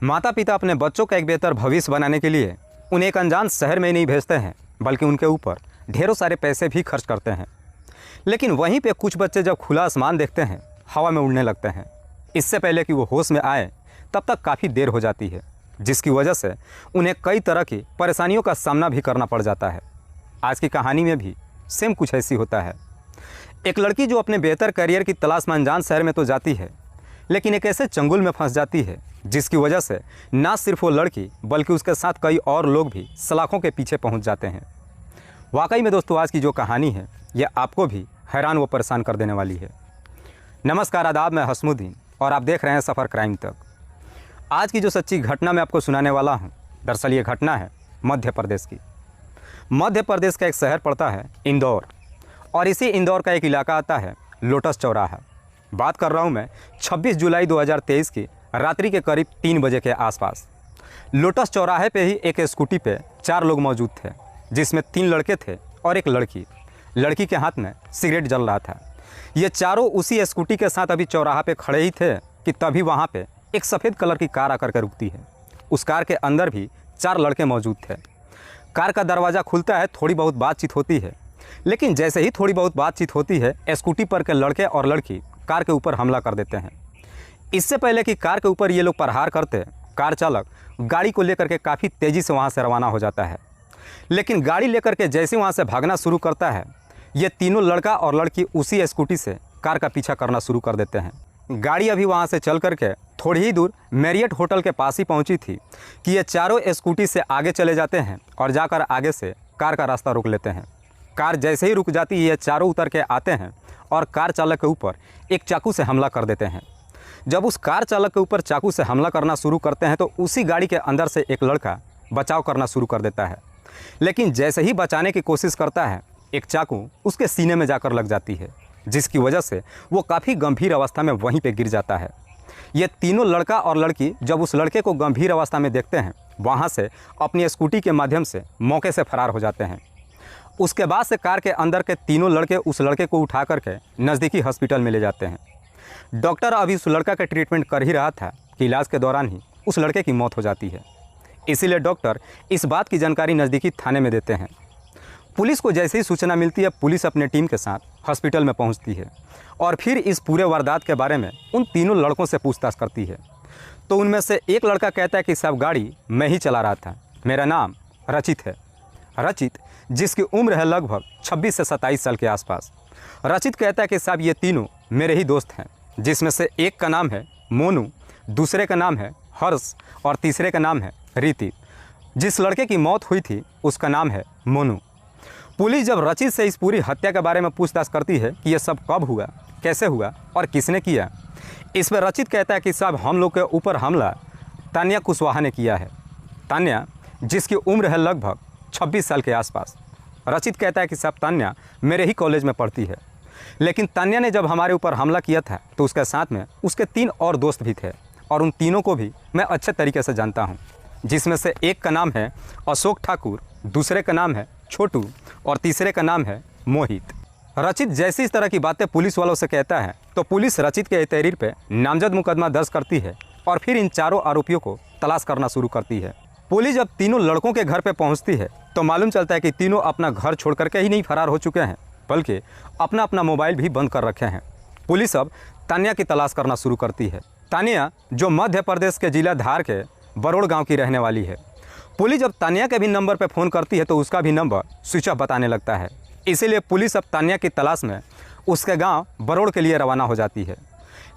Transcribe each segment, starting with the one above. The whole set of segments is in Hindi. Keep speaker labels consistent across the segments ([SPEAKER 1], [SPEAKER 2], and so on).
[SPEAKER 1] माता पिता अपने बच्चों का एक बेहतर भविष्य बनाने के लिए उन्हें एक अनजान शहर में नहीं भेजते हैं, बल्कि उनके ऊपर ढेरों सारे पैसे भी खर्च करते हैं। लेकिन वहीं पे कुछ बच्चे जब खुला आसमान देखते हैं, हवा में उड़ने लगते हैं। इससे पहले कि वो होश में आए तब तक काफ़ी देर हो जाती है, जिसकी वजह से उन्हें कई तरह की परेशानियों का सामना भी करना पड़ जाता है। आज की कहानी में भी सेम कुछ ऐसी होता है। एक लड़की जो अपने बेहतर करियर की तलाश में अनजान शहर में तो जाती है, लेकिन एक ऐसे चंगुल में फंस जाती है जिसकी वजह से ना सिर्फ वो लड़की बल्कि उसके साथ कई और लोग भी सलाखों के पीछे पहुंच जाते हैं। वाकई में दोस्तों, आज की जो कहानी है यह आपको भी हैरान व परेशान कर देने वाली है। नमस्कार, आदाब, मैं हसमुद्दीन और आप देख रहे हैं सफ़र क्राइम तक। आज की जो सच्ची घटना मैं आपको सुनाने वाला हूँ, दरअसल ये घटना है मध्य प्रदेश की। मध्य प्रदेश का एक शहर पड़ता है इंदौर, और इसी इंदौर का एक इलाका आता है लोटस चौराहा। बात कर रहा हूँ मैं 26 जुलाई 2023 की रात्रि के करीब 3 बजे के आसपास। लोटस चौराहे पे ही एक स्कूटी पे 4 लोग मौजूद थे, जिसमें 3 लड़के थे और एक लड़की। लड़की के हाथ में सिगरेट जल रहा था। ये चारों उसी स्कूटी के साथ अभी चौराहा पे खड़े ही थे कि तभी वहाँ पे एक सफ़ेद कलर की कार आकर के रुकती है। उस कार के अंदर भी 4 लड़के मौजूद थे। कार का दरवाज़ा खुलता है, थोड़ी बहुत बातचीत होती है, लेकिन जैसे ही थोड़ी बहुत बातचीत होती है, स्कूटी पर के लड़के और लड़की कार के ऊपर हमला कर देते हैं। इससे पहले कि कार के ऊपर ये लोग प्रहार करते, कार चालक गाड़ी को लेकर के काफ़ी तेज़ी से वहाँ से रवाना हो जाता है। लेकिन गाड़ी लेकर के जैसे वहाँ से भागना शुरू करता है, ये तीनों लड़का और लड़की उसी स्कूटी से कार का पीछा करना शुरू कर देते हैं। गाड़ी अभी वहाँ से चल करके थोड़ी ही दूर मैरियट होटल के पास ही पहुँची थी कि ये चारों स्कूटी से आगे चले जाते हैं और जाकर आगे से कार का रास्ता रोक लेते हैं। कार जैसे ही रुक जाती है, ये चारों उतर के आते हैं और कार चालक के ऊपर एक चाकू से हमला कर देते हैं। जब उस कार चालक के ऊपर चाकू से हमला करना शुरू करते हैं तो उसी गाड़ी के अंदर से एक लड़का बचाव करना शुरू कर देता है। लेकिन जैसे ही बचाने की कोशिश करता है, एक चाकू उसके सीने में जाकर लग जाती है, जिसकी वजह से वो काफ़ी गंभीर अवस्था में वहीं पे गिर जाता है। ये तीनों लड़का और लड़की जब उस लड़के को गंभीर अवस्था में देखते हैं, वहाँ से अपनी स्कूटी के माध्यम से मौके से फरार हो जाते हैं। उसके बाद से कार के अंदर के तीनों लड़के उस लड़के को उठा करके नज़दीकी हॉस्पिटल में ले जाते हैं। डॉक्टर अभी उस लड़का का ट्रीटमेंट कर ही रहा था कि इलाज के दौरान ही उस लड़के की मौत हो जाती है। इसीलिए डॉक्टर इस बात की जानकारी नज़दीकी थाने में देते हैं। पुलिस को जैसे ही सूचना मिलती है, पुलिस अपने टीम के साथ हॉस्पिटल में पहुंचती है और फिर इस पूरे वारदात के बारे में उन तीनों लड़कों से पूछताछ करती है। तो उनमें से एक लड़का कहता है कि साहब, गाड़ी मैं ही चला रहा था, मेरा नाम रचित है। रचित, जिसकी उम्र है लगभग 26 से 27 साल के आसपास। रचित कहता है कि साहब, ये तीनों मेरे ही दोस्त हैं, जिसमें से एक का नाम है मोनू, दूसरे का नाम है हर्ष और तीसरे का नाम है रीति। जिस लड़के की मौत हुई थी उसका नाम है मोनू। पुलिस जब रचित से इस पूरी हत्या के बारे में पूछताछ करती है कि यह सब कब हुआ, कैसे हुआ और किसने किया, इस पर रचित कहता है कि साहब, हम लोग के ऊपर हमला तान्या कुशवाहा ने किया है। तान्या, जिसकी उम्र है लगभग 26 साल के आसपास। रचित कहता है कि साहब, तान्या मेरे ही कॉलेज में पढ़ती है, लेकिन तान्या ने जब हमारे ऊपर हमला किया था तो उसके साथ में उसके 3 और दोस्त भी थे, और उन तीनों को भी मैं अच्छे तरीके से जानता हूँ, जिसमें से एक का नाम है अशोक ठाकुर, दूसरे का नाम है छोटू और तीसरे का नाम है मोहित। रचित जैसी इस तरह की बातें पुलिस वालों से कहता है तो पुलिस रचित के तहरीर पे नामजद मुकदमा दर्ज करती है और फिर इन चारों आरोपियों को तलाश करना शुरू करती है। पुलिस जब तीनों लड़कों के घर पे पहुंचती है तो मालूम चलता है कि तीनों अपना घर छोड़ करके ही नहीं फरार हो चुके हैं, बल्कि अपना अपना मोबाइल भी बंद कर रखे हैं। पुलिस अब तान्या की तलाश करना शुरू करती है। तान्या, जो मध्य प्रदेश के जिला धार के बरोड़ गाँव की रहने वाली है। पुलिस जब तान्या के भी नंबर पर फ़ोन करती है तो उसका भी नंबर स्विच ऑफ बताने लगता है। इसीलिए पुलिस अब तान्या की तलाश में उसके गांव बरोड़ के लिए रवाना हो जाती है।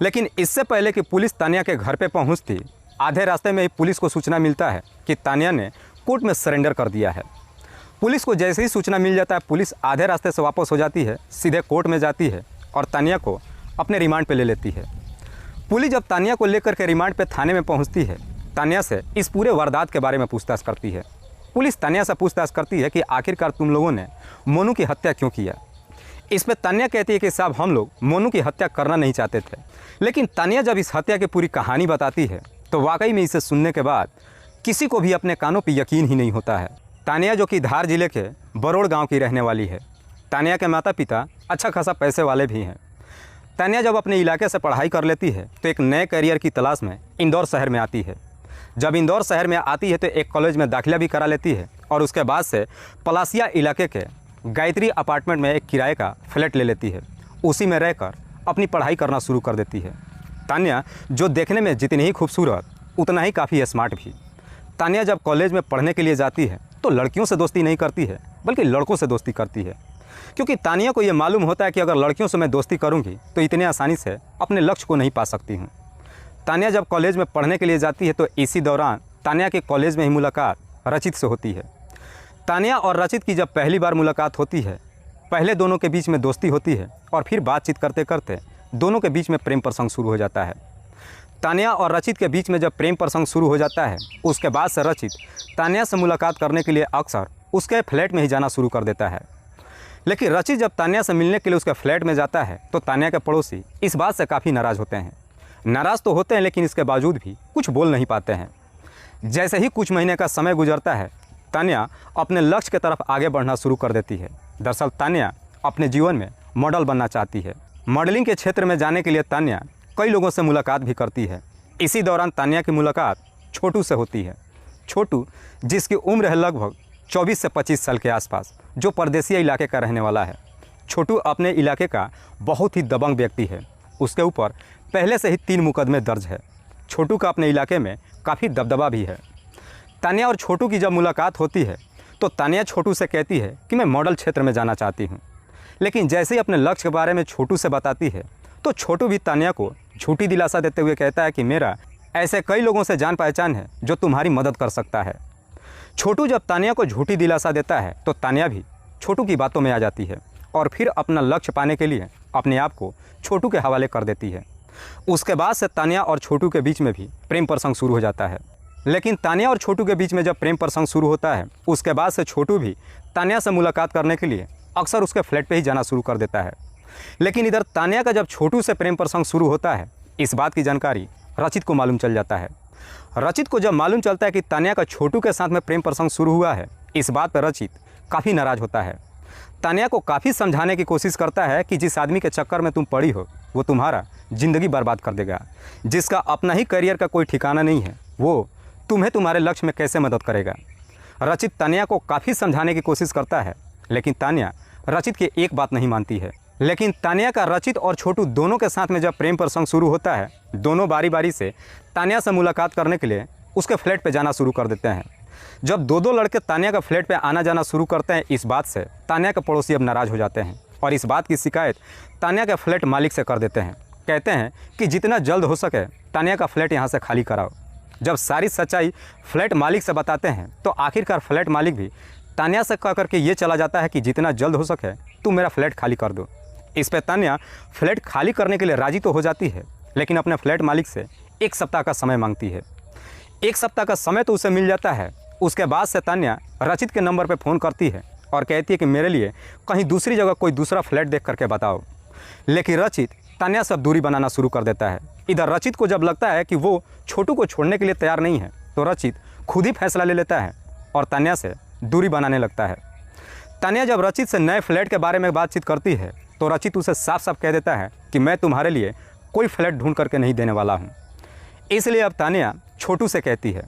[SPEAKER 1] लेकिन इससे पहले कि पुलिस तान्या के घर पे पहुंचती, आधे रास्ते में ही पुलिस को सूचना मिलता है कि तान्या ने कोर्ट में सरेंडर कर दिया है। पुलिस को जैसे ही सूचना मिल जाता है, पुलिस आधे रास्ते से वापस हो जाती है, सीधे कोर्ट में जाती है और तान्या को अपने रिमांड पर ले लेती है। पुलिस जब तान्या को लेकर के रिमांड पर थाने में पहुँचती है, तान्या से इस पूरे वारदात के बारे में पूछताछ करती है। पुलिस तान्या से पूछताछ करती है कि आखिरकार तुम लोगों ने मोनू की हत्या क्यों किया। इस पर तान्या कहती है कि साहब, हम लोग मोनू की हत्या करना नहीं चाहते थे। लेकिन तान्या जब इस हत्या की पूरी कहानी बताती है तो वाकई में इसे सुनने के बाद किसी को भी अपने कानों पर यकीन ही नहीं होता है। तान्या, जो कि धार जिले के बरोड़ गाँव की रहने वाली है। तान्या के माता पिता अच्छा खासा पैसे वाले भी हैं। तान्या जब अपने इलाके से पढ़ाई कर लेती है तो एक नए करियर की तलाश में इंदौर शहर में आती है, जब इंदौर शहर में आती है तो एक कॉलेज में दाखिला भी करा लेती है और उसके बाद से पलासिया इलाके के गायत्री अपार्टमेंट में एक किराए का फ्लैट ले लेती है। उसी में रहकर अपनी पढ़ाई करना शुरू कर देती है। तान्या जो देखने में जितनी ही खूबसूरत उतना ही काफ़ी स्मार्ट भी। तान्या जब कॉलेज में पढ़ने के लिए जाती है तो लड़कियों से दोस्ती नहीं करती है बल्कि लड़कों से दोस्ती करती है, क्योंकि तान्या को ये मालूम होता है कि अगर लड़कियों से मैं दोस्ती करूँगी तो इतने आसानी से अपने लक्ष्य को नहीं पा सकती हूँ। तान्या जब कॉलेज में पढ़ने के लिए जाती है तो इसी दौरान तान्या के कॉलेज में ही मुलाकात रचित से होती है। तान्या और रचित की जब पहली बार मुलाकात होती है, पहले दोनों के बीच में दोस्ती होती है और फिर बातचीत करते करते दोनों के बीच में प्रेम प्रसंग शुरू हो जाता है। तान्या और रचित के बीच में जब प्रेम प्रसंग शुरू हो जाता है उसके बाद से रचित तान्या से मुलाकात करने के लिए अक्सर उसके फ्लैट में ही जाना शुरू कर देता है। लेकिन रचित जब तान्या से मिलने के लिए उसके फ्लैट में जाता है तो तान्या के पड़ोसी इस बात से काफ़ी नाराज़ होते हैं। नाराज़ तो होते हैं लेकिन इसके बावजूद भी कुछ बोल नहीं पाते हैं। जैसे ही कुछ महीने का समय गुजरता है तान्या अपने लक्ष्य की तरफ आगे बढ़ना शुरू कर देती है। दरअसल तान्या अपने जीवन में मॉडल बनना चाहती है। मॉडलिंग के क्षेत्र में जाने के लिए तान्या कई लोगों से मुलाकात भी करती है। इसी दौरान तान्या की मुलाकात छोटू से होती है। छोटू जिसकी उम्र है लगभग 24 से 25 साल के आसपास, जो परदेसी इलाके का रहने वाला है। छोटू अपने इलाके का बहुत ही दबंग व्यक्ति है। उसके ऊपर पहले से ही 3 मुकदमे दर्ज है। छोटू का अपने इलाके में काफ़ी दबदबा भी है। तान्या और छोटू की जब मुलाकात होती है तो तान्या छोटू से कहती है कि मैं मॉडल क्षेत्र में जाना चाहती हूँ। लेकिन जैसे ही अपने लक्ष्य के बारे में छोटू से बताती है तो छोटू भी तान्या को झूठी दिलासा देते हुए कहता है कि मेरा ऐसे कई लोगों से जान पहचान है जो तुम्हारी मदद कर सकता है। छोटू जब तान्या को झूठी दिलासा देता है तो तान्या भी छोटू की बातों में आ जाती है और फिर अपना लक्ष्य पाने के लिए अपने आप को छोटू के हवाले कर देती है। उसके बाद से तान्या और छोटू के बीच में भी प्रेम प्रसंग शुरू हो जाता है। लेकिन तान्या और छोटू के बीच में जब प्रेम प्रसंग शुरू होता है उसके बाद से छोटू भी तान्या से मुलाकात करने के लिए अक्सर उसके फ्लैट पे ही जाना शुरू कर देता है। लेकिन इधर तान्या का जब छोटू से प्रेम प्रसंग शुरू होता है इस बात की जानकारी रचित को मालूम चल जाता है। रचित को जब मालूम चलता है कि तान्या का छोटू के साथ में प्रेम प्रसंग शुरू हुआ है, इस बात पर रचित काफ़ी नाराज़ होता है। तान्या को काफ़ी समझाने की कोशिश करता है कि जिस आदमी के चक्कर में तुम पड़ी हो वो तुम्हारा ज़िंदगी बर्बाद कर देगा, जिसका अपना ही करियर का कोई ठिकाना नहीं है, वो तुम्हें तुम्हारे लक्ष्य में कैसे मदद करेगा। रचित तान्या को काफ़ी समझाने की कोशिश करता है लेकिन तान्या रचित की एक बात नहीं मानती है। लेकिन तान्या का रचित और छोटू दोनों के साथ में जब प्रेम प्रसंग शुरू होता है, दोनों बारी बारी से तान्या से मुलाकात करने के लिए उसके फ्लैट पे जाना शुरू कर देते हैं। जब दो लड़के तान्या के फ्लैट पे आना जाना शुरू करते हैं, इस बात से तान्या के पड़ोसी अब नाराज़ हो जाते हैं और इस बात की शिकायत तान्या के फ्लैट मालिक से कर देते हैं। कहते हैं कि जितना जल्द हो सके तान्या का फ्लैट यहाँ से खाली कराओ। जब सारी सच्चाई फ्लैट मालिक से बताते हैं तो आखिरकार फ्लैट मालिक भी तान्या से कह करके ये चला जाता है कि जितना जल्द हो सके तुम मेरा फ्लैट खाली कर दो। इस पर तान्या फ्लैट खाली करने के लिए राजी तो हो जाती है लेकिन अपने फ्लैट मालिक से 1 सप्ताह का समय मांगती है। 1 सप्ताह का समय तो उसे मिल जाता है। उसके बाद से तान्या रचित के नंबर पर फ़ोन करती है और कहती है कि मेरे लिए कहीं दूसरी जगह कोई दूसरा फ्लैट देख करके बताओ। लेकिन रचित तान्या से दूरी बनाना शुरू कर देता है। इधर रचित को जब लगता है कि वो छोटू को छोड़ने के लिए तैयार नहीं है तो रचित खुद ही फैसला ले लेता है और तान्या से दूरी बनाने लगता है। तान्या जब रचित से नए फ्लैट के बारे में बातचीत करती है तो रचित उसे साफ साफ कह देता है कि मैं तुम्हारे लिए कोई फ्लैट ढूंढ करके नहीं देने वाला हूँ। इसलिए अब तान्या छोटू से कहती है।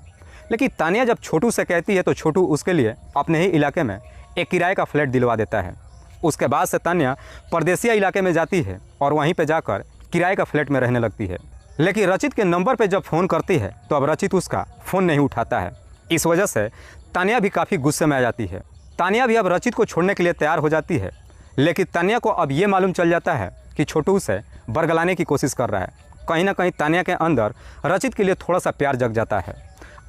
[SPEAKER 1] लेकिन तान्या जब छोटू से कहती है तो छोटू उसके लिए अपने ही इलाके में एक किराए का फ्लैट दिलवा देता है। उसके बाद से तान्या परदेसिया इलाके में जाती है और वहीं पर जाकर किराए का फ्लैट में रहने लगती है। लेकिन रचित के नंबर पर जब फ़ोन करती है तो अब रचित उसका फ़ोन नहीं उठाता है। इस वजह से तान्या भी काफ़ी गुस्से में आ जाती है। तान्या भी अब रचित को छोड़ने के लिए तैयार हो जाती है। लेकिन तान्या को अब ये मालूम चल जाता है कि छोटू उसे बरगलाने की कोशिश कर रहा है। कहीं ना कहीं तान्या के अंदर रचित के लिए थोड़ा सा प्यार जग जाता है।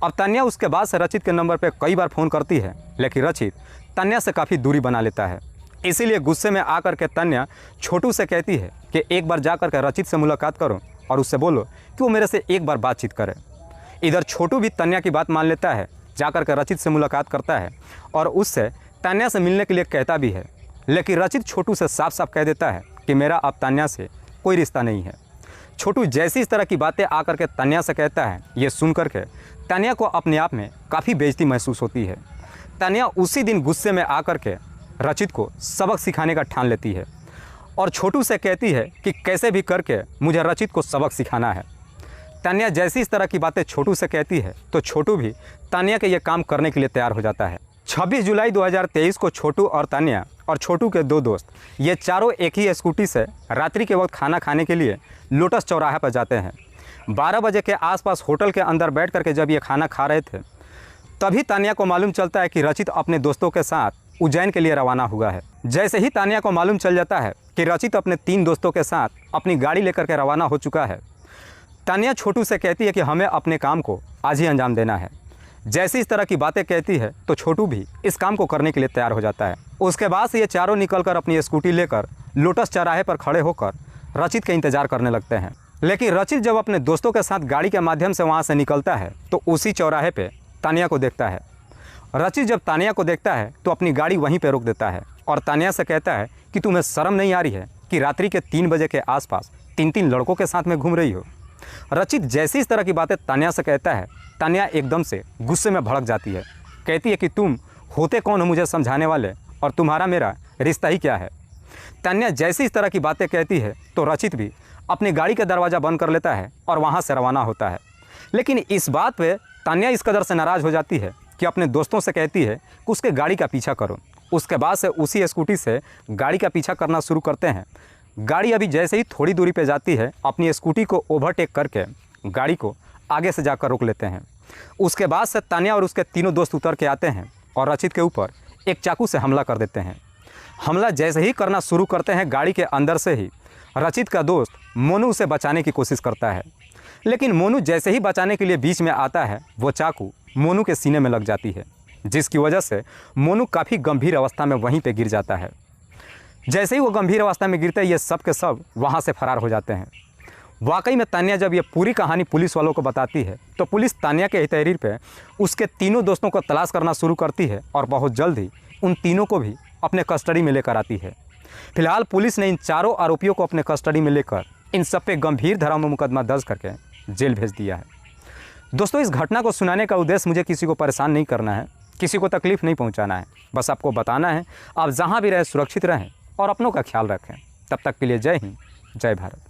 [SPEAKER 1] अब तान्या उसके बाद से रचित के नंबर पर कई बार फ़ोन करती है लेकिन रचित तान्या से काफ़ी दूरी बना लेता है। इसीलिए गुस्से में आकर के तान्या छोटू से कहती है कि एक बार जा कर के रचित से मुलाकात करो और उससे बोलो कि वो मेरे से एक बार बातचीत करे। इधर छोटू भी तान्या की बात मान लेता है, जाकर के रचित से मुलाकात करता है और उससे तान्या से मिलने के लिए कहता भी है। लेकिन रचित छोटू से साफ साफ कह देता है कि मेरा अब तान्या से कोई रिश्ता नहीं है। छोटू जैसी इस तरह की बातें आकर के तान्या से कहता है, ये सुन कर के तान्या को अपने आप में काफ़ी बेइज्जती महसूस होती है। तान्या उसी दिन गुस्से में आकर के रचित को सबक सिखाने का ठान लेती है और छोटू से कहती है कि कैसे भी करके मुझे रचित को सबक सिखाना है। तान्या जैसी इस तरह की बातें छोटू से कहती है तो छोटू भी तान्या के ये काम करने के लिए तैयार हो जाता है। 26 जुलाई 2023 को छोटू और तान्या और छोटू के दो दोस्त ये चारों एक ही स्कूटी से रात्रि के वक्त खाना खाने के लिए लोटस चौराहे पर जाते हैं। 12 बजे के आसपास होटल के अंदर बैठ करके जब ये खाना खा रहे थे तभी तान्या को मालूम चलता है कि रचित अपने दोस्तों के साथ उज्जैन के लिए रवाना हुआ है। जैसे ही तान्या को मालूम चल जाता है कि रचित अपने 3 दोस्तों के साथ अपनी गाड़ी लेकर के रवाना हो चुका है, तान्या छोटू से कहती है कि हमें अपने काम को आज ही अंजाम देना है। जैसी इस तरह की बातें कहती है तो छोटू भी इस काम को करने के लिए तैयार हो जाता है। उसके बाद से ये चारों निकलकर अपनी स्कूटी लेकर लोटस चौराहे पर खड़े होकर रचित के इंतजार करने लगते हैं। लेकिन रचित जब अपने दोस्तों के साथ गाड़ी के माध्यम से वहाँ से निकलता है तो उसी चौराहे पर तान्या को देखता है। रचित जब तान्या को देखता है तो अपनी गाड़ी वहीं पर रोक देता है और तान्या से कहता है कि तुम्हें शर्म नहीं आ रही है कि रात्रि के 3 बजे के आसपास 3 लड़कों के साथ में घूम रही हो। रचित जैसी इस तरह की बातें तान्या से कहता है, तान्या एकदम से गुस्से में भड़क जाती है। कहती है कि तुम होते कौन हो मुझे समझाने वाले, और तुम्हारा मेरा रिश्ता ही क्या है। तान्या जैसी इस तरह की बातें कहती है तो रचित भी अपनी गाड़ी का दरवाज़ा बंद कर लेता है और वहाँ से रवाना होता है। लेकिन इस बात पर तान्या इस कदर से नाराज़ हो जाती है कि अपने दोस्तों से कहती है कि उसके गाड़ी का पीछा करो। उसके बाद से उसी स्कूटी से गाड़ी का पीछा करना शुरू करते हैं। गाड़ी अभी जैसे ही थोड़ी दूरी पे जाती है अपनी स्कूटी को ओवरटेक करके गाड़ी को आगे से जाकर रोक लेते हैं। उसके बाद से तान्या और उसके तीनों दोस्त उतर के आते हैं और रचित के ऊपर एक चाकू से हमला कर देते हैं। हमला जैसे ही करना शुरू करते हैं गाड़ी के अंदर से ही रचित का दोस्त मोनू उसे बचाने की कोशिश करता है। लेकिन मोनू जैसे ही बचाने के लिए बीच में आता है वो चाकू मोनू के सीने में लग जाती है, जिसकी वजह से मोनू काफ़ी गंभीर अवस्था में वहीं पे गिर जाता है। जैसे ही वो गंभीर अवस्था में गिरते हैं ये सब के सब वहाँ से फरार हो जाते हैं। वाकई में तान्या जब ये पूरी कहानी पुलिस वालों को बताती है तो पुलिस तान्या के तहरीर पे उसके तीनों दोस्तों को तलाश करना शुरू करती है और बहुत जल्द ही उन तीनों को भी अपने कस्टडी में लेकर आती है। फिलहाल पुलिस ने इन चारों आरोपियों को अपने कस्टडी में लेकर इन सब पे गंभीर धारा में मुकदमा दर्ज करके जेल भेज दिया है। दोस्तों, इस घटना को सुनाने का उद्देश्य मुझे किसी को परेशान नहीं करना है, किसी को तकलीफ़ नहीं पहुंचाना है। बस आपको बताना है आप जहां भी रहें सुरक्षित रहें और अपनों का ख्याल रखें। तब तक के लिए जय हिंद, जय भारत।